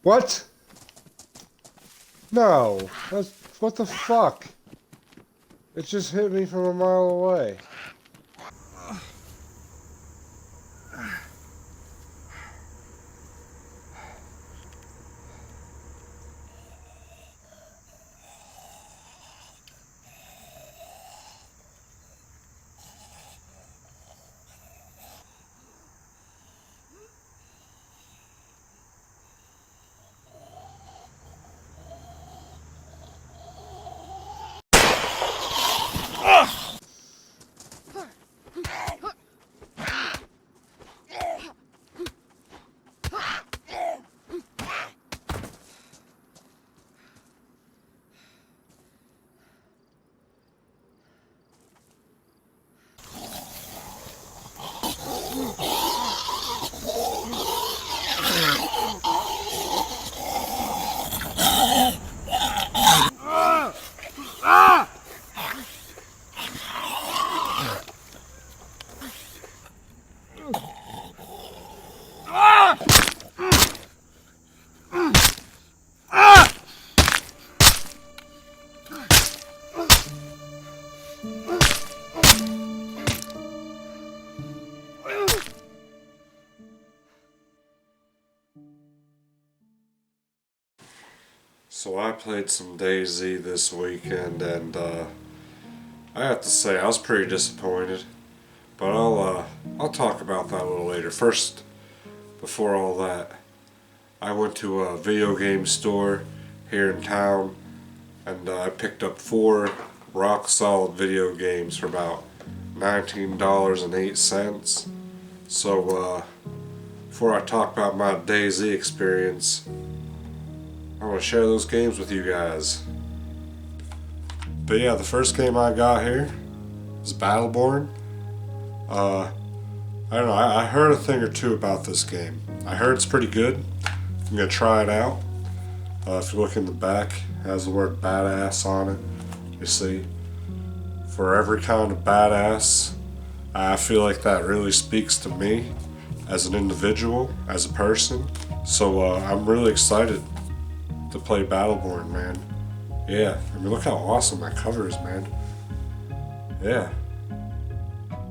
What? No. What the fuck? It just hit me from a mile away. So I played some DayZ this weekend, and I have to say I was pretty disappointed. But I'll talk about that a little later. First, before all that, I went to a video game store here in town, and I picked up 4 rock solid video games for about $19.08. So before I talk about my DayZ experience, I want to share those games with you guys. But yeah, the first game I got here is Battleborn. I don't know, I heard a thing or two about this game. I heard it's pretty good. I'm going to try it out. If you look in the back, it has the word badass on it. You see, for every kind of badass, I feel like that really speaks to me as an individual, as a person. So I'm really excited to play Battleborn, man. Yeah, I mean, look how awesome that cover is, man. Yeah.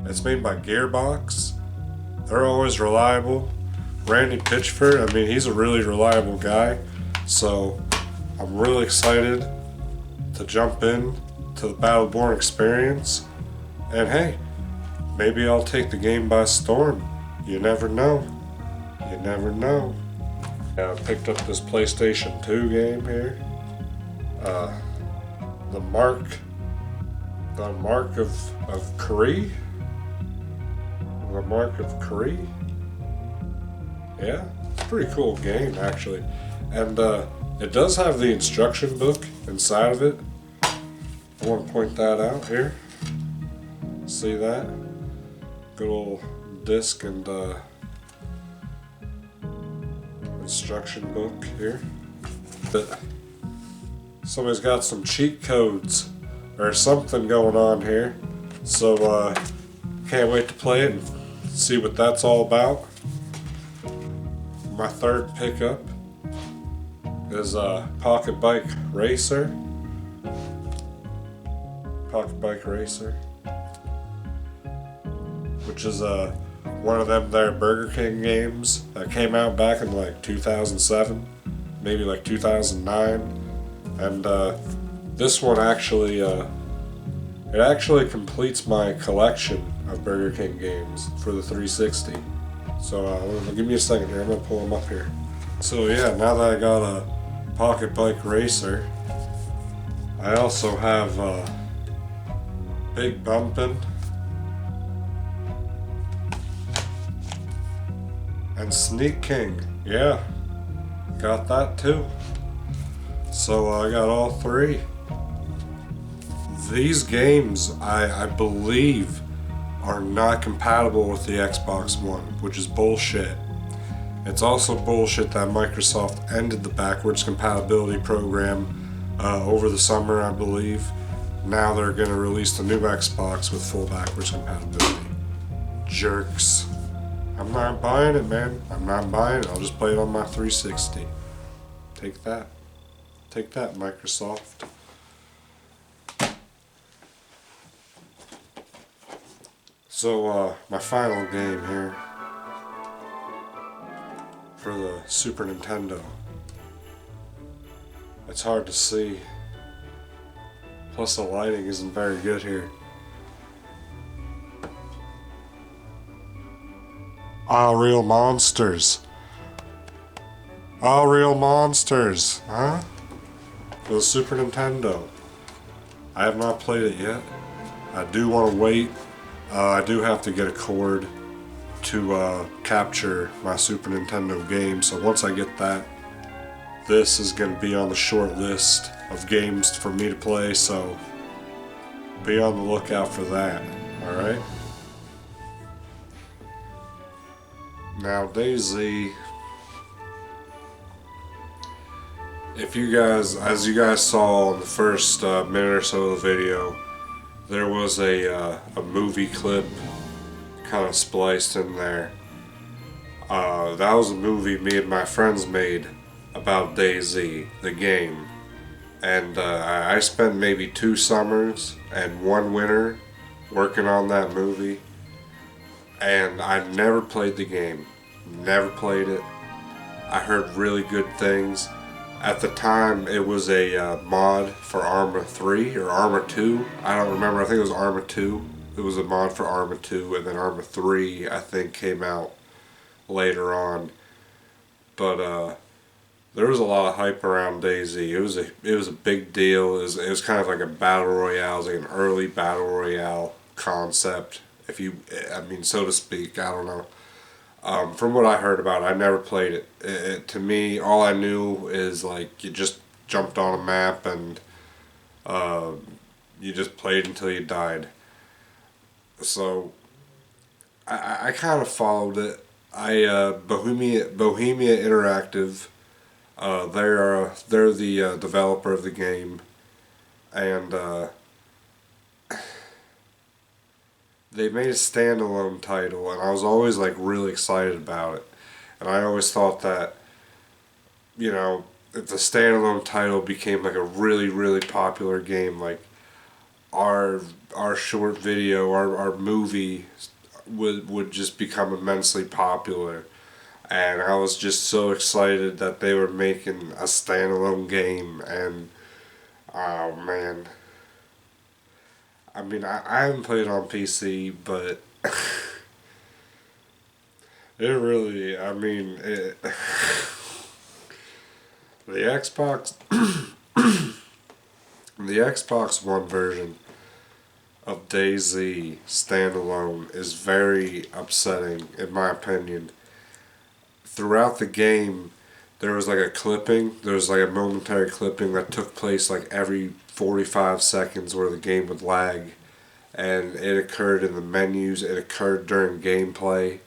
It's made by Gearbox. They're always reliable. Randy Pitchford, I mean, he's a really reliable guy. So I'm really excited to jump in to the Battleborn experience. And hey, maybe I'll take the game by storm. You never know. You never know. I picked up this PlayStation 2 game here. The Mark of Kree. The Mark of Kree. Yeah, it's a pretty cool game actually, and it does have the instruction book inside of it. I want to point that out here. See that? Good old disc and instruction book here. But somebody's got some cheat codes or something going on here, so can't wait to play it and see what that's all about. My third pickup is Pocket Bike Racer. Pocket Bike Racer, which is one of them there Burger King games that came out back in like 2007, maybe like 2009, and this one actually it actually completes my collection of Burger King games for the 360. So give me a second here, I'm gonna pull them up here. So yeah, now that I got a Pocket Bike Racer, I also have Big Bumpin' and Sneak King. Yeah, got that too. So I got all 3. These games, I believe, are not compatible with the Xbox One, which is bullshit. It's also bullshit that Microsoft ended the backwards compatibility program over the summer, I believe. Now they're going to release the new Xbox with full backwards compatibility. Jerks. I'm not buying it, man. I'm not buying it. I'll just play it on my 360. Take that. Take that, Microsoft. So, my final game here for the Super Nintendo. It's hard to see. Plus the lighting isn't very good here. Ah, real monsters. Ah, real monsters. Huh? For the Super Nintendo. I have not played it yet. I do want to wait. I do have to get a cord to capture my Super Nintendo game, so once I get that, this is going to be on the short list of games for me to play, so be on the lookout for that, alright? Now DayZ, if you guys, as you guys saw in the first minute or so of the video, there was a movie clip kind of spliced in there. That was a movie me and my friends made about DayZ, the game. And I spent maybe 2 summers and 1 winter working on that movie. And I never played the game. Never played it. I heard really good things. At the time, it was a mod for Arma 3 or Arma 2. I don't remember. I think it was Arma 2. It was a mod for Arma 2, and then Arma 3, I think, came out later on. But there was a lot of hype around DayZ. It was a big deal. It was kind of like a battle royale. It was like an early battle royale concept, if you, I mean, so to speak. I don't know. From what I heard about it, I never played it. To me, all I knew is like you just jumped on a map and you just played until you died. So I kind of followed it. Bohemia Interactive. They're the developer of the game, and they made a standalone title, and I was always like really excited about it. And I always thought that, you know, if the standalone title became like a really popular game, like our short video, our movie would just become immensely popular. And I was just so excited that they were making a standalone game, and oh man. I mean, I haven't played it on PC, but it really, I mean, the Xbox, the Xbox One version of DayZ standalone is very upsetting, in my opinion. Throughout the game, there was like a clipping, there was like a momentary clipping that took place like every 45 seconds where the game would lag. And it occurred in the menus, it occurred during gameplay.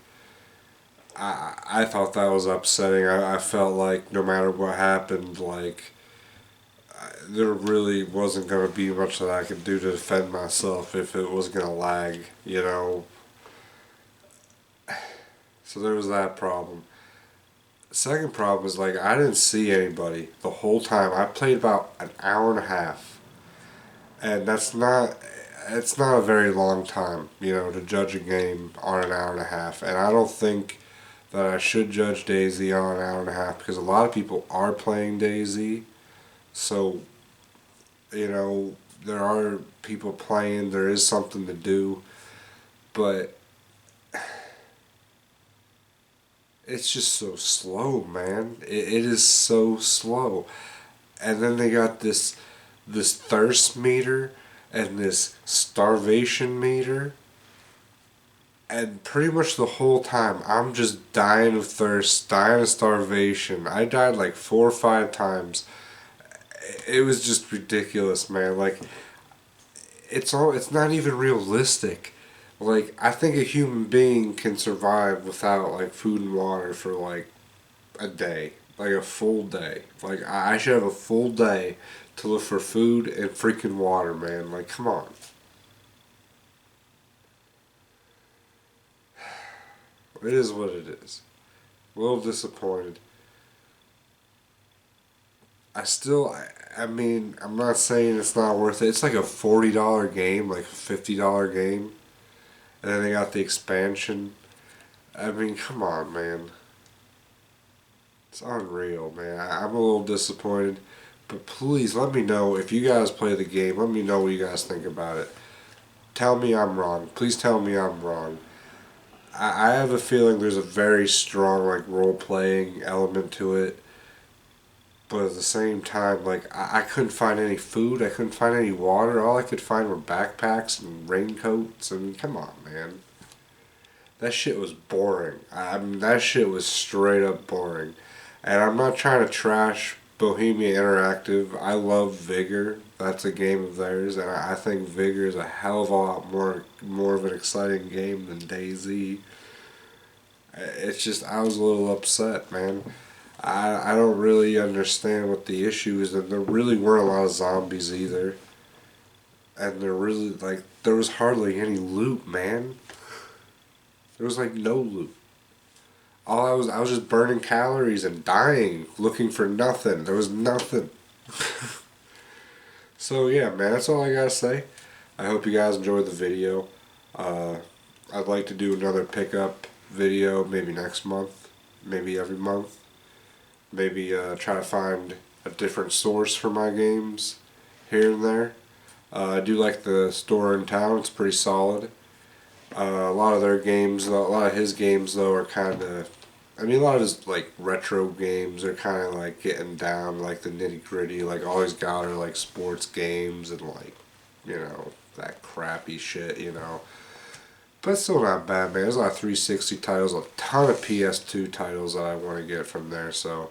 I thought that was upsetting. I felt like no matter what happened, like, there really wasn't going to be much that I could do to defend myself if it was going to lag, you know. So there was that problem. Second problem was, like, I didn't see anybody the whole time. I played about an hour and a half. And it's not a very long time, you know, to judge a game on an hour and a half. And I don't think that I should judge DayZ on an hour and a half, because a lot of people are playing DayZ. So, you know, there are people playing, there is something to do. But it's just so slow, man. It is so slow. And then they got this thirst meter and this starvation meter, and pretty much the whole time I'm just dying of thirst, dying of starvation. I died like 4 or 5 times. It was just ridiculous, man. Like, it's not even realistic. Like, I think a human being can survive without like food and water for like a day, like a full day. Like, I should have a full day to look for food and freaking water, man. Like, come on. It is what it is. A little disappointed. I mean, I'm not saying it's not worth it. It's like a $40 game, like a $50 game. And then they got the expansion. I mean, come on, man. It's unreal, man. I'm a little disappointed. But please let me know if you guys play the game. Let me know what you guys think about it. Tell me I'm wrong. Please tell me I'm wrong. I have a feeling there's a very strong like role playing element to it. But at the same time, like I couldn't find any food. I couldn't find any water. All I could find were backpacks and raincoats. I mean, come on, man. That shit was boring. I mean, that shit was straight up boring. And I'm not trying to trash Bohemia Interactive. I love Vigor. That's a game of theirs, and I think Vigor is a hell of a lot more of an exciting game than DayZ. It's just I was a little upset, man. I don't really understand what the issue is, and there really weren't a lot of zombies either. And there was hardly any loot, man. There was like no loot. I was just burning calories and dying, looking for nothing. There was nothing. So yeah, man, that's all I gotta say. I hope you guys enjoyed the video. Uh, I'd like to do another pickup video maybe next month, maybe every month. Maybe try to find a different source for my games here and there. I do like the store in town. It's pretty solid. A lot of their games, a lot of his games though are kind of, I mean a lot of his like retro games are kind of like getting down like the nitty gritty. Like all he's got are like sports games and like, you know, that crappy shit, you know. But it's still not bad, man. There's a lot of 360 titles, a ton of PS2 titles that I want to get from there. So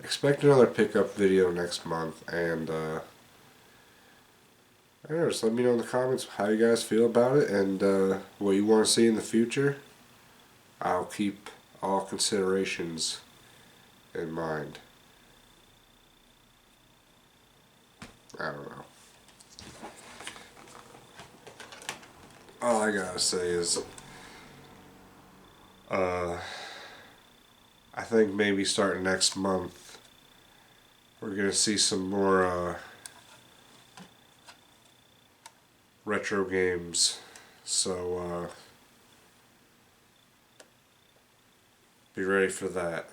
expect another pickup video next month, and I don't know, just let me know in the comments how you guys feel about it and what you want to see in the future. I'll keep all considerations in mind. I don't know. All I gotta say is, I think maybe starting next month, we're gonna see some more retro games. So, be ready for that.